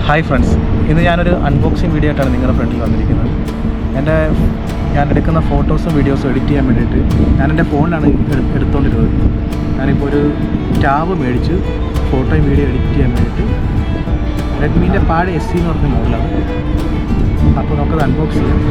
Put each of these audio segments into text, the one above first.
Hi friends, ഇന്ന് ഞാനൊരു unboxing video ആയിട്ടാണ് നിങ്ങളുടെ ഫ്രണ്ടിൽ വന്നിരിക്കുന്നത്. ഞാൻ എടുക്കുന്ന ഫോട്ടോസും വീഡിയോസും എഡിറ്റ് ചെയ്യാൻ വേണ്ടിയിട്ട് ഞാൻ എൻ്റെ ഫോണിലാണ് എടുത്തുകൊണ്ടിരുന്നത്. ഞാനിപ്പോൾ ഒരു ടാബ് മേടിച്ച് ഫോട്ടോയും വീഡിയോ എഡിറ്റ് ചെയ്യാൻ വേണ്ടിയിട്ട് റെഡ്മീൻ്റെ പാഡ് SC എന്ന് പറഞ്ഞ മോഡലാണ്. അപ്പോൾ നമുക്കത് അൺബോക്സ് ചെയ്യാം.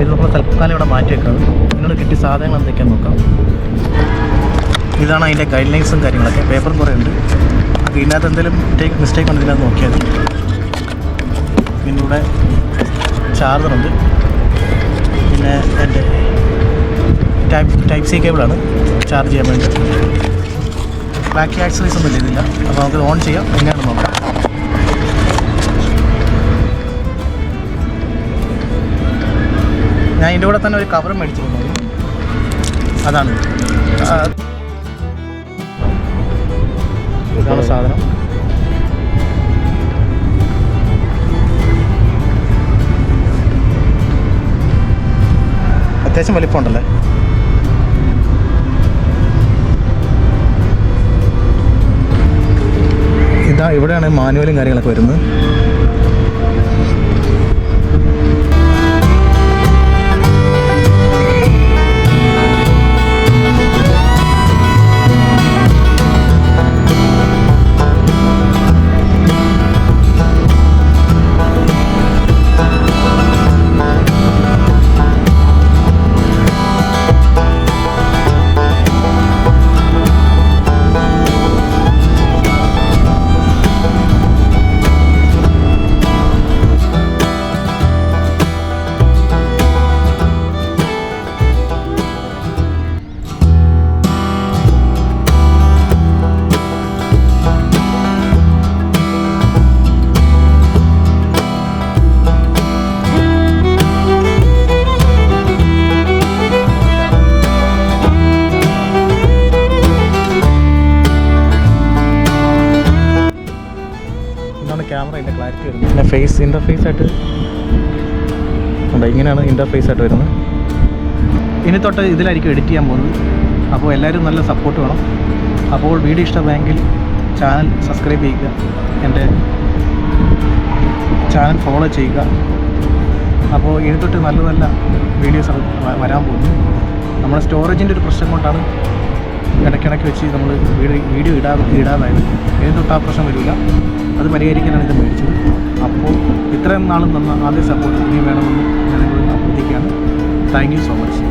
ഇത് നമ്മൾ തൽക്കാലം ഇവിടെ മാറ്റി വെക്കാം. ഇതിനോട് കിട്ടിയ സാധനങ്ങൾ എന്തൊക്കെയാണെന്ന് നോക്കാം. ഇതാണ് അതിൻ്റെ ഗൈഡ് ലൈൻസും കാര്യങ്ങളൊക്കെ. പേപ്പറും കുറേ ഉണ്ട്. അപ്പോൾ ഇതിനകത്ത് എന്തെങ്കിലും മിസ്റ്റേക്ക് ഉണ്ട് ഇതിനകത്ത് നോക്കിയാൽ മതി. പിന്നെ ഇവിടെ ചാർജറുണ്ട്. പിന്നെ എൻ്റെ ടൈപ്പ് C കേബിളാണ് ചാർജ് ചെയ്യാൻ വേണ്ടി. ബാക്കി ആക്സറീസ് ഒന്നും ഇതില്ല. അപ്പോൾ നമുക്ക് ഓൺ ചെയ്യാം. എങ്ങനെയാണെന്ന് നോക്കാം. ഞാൻ ഇതിൻ്റെ കൂടെ തന്നെ ഒരു കവർ മേടിച്ചിരുന്നു. ഇതാണ് സാധനം. അത്യാവശ്യം വലിപ്പമുണ്ടല്ലേ. ഇവിടെയാണ് മാനുവലും കാര്യങ്ങളൊക്കെ വരുന്നത്. ക്യാമറ ഇതിൻ്റെ ക്ലാരിറ്റി വരുന്നത്. പിന്നെ ഫേസ് ഇൻ്റർഫേസ് ആയിട്ട് ഉണ്ട്. ഇങ്ങനെയാണ് ഇൻ്റർഫേസ് ആയിട്ട് വരുന്നത്. ഇനി തൊട്ട് ഇതിലായിരിക്കും എഡിറ്റ് ചെയ്യാൻ പോകുന്നത്. അപ്പോൾ എല്ലാവരും നല്ല സപ്പോർട്ട് വേണം. അപ്പോൾ വീഡിയോ ഇഷ്ടമായെങ്കിൽ ചാനൽ സബ്സ്ക്രൈബ് ചെയ്യുക, എൻ്റെ ചാനൽ ഫോളോ ചെയ്യുക. അപ്പോൾ ഇനി തൊട്ട് നല്ല നല്ല വീഡിയോസ് വരാൻ പോകുന്നു. നമ്മുടെ സ്റ്റോറേജിൻ്റെ ഒരു പ്രശ്നം കൊണ്ടാണ് ഇടയ്ക്കിടയ്ക്ക് വെച്ച് നമ്മൾ വീഡിയോ ഇടാതായത്. ഇനി തൊട്ട് ആ പ്രശ്നം വരില്ല. അത് പരിഹരിക്കാനാണ് ഇത് മേടിച്ചത്. അപ്പോൾ ഇത്രയും നാളും തന്ന ആദ്യ സപ്പോർട്ട് ഇനി വേണമെന്ന് ഞാൻ അഭ്യർത്ഥിക്കുകയാണ്. Thank you so much.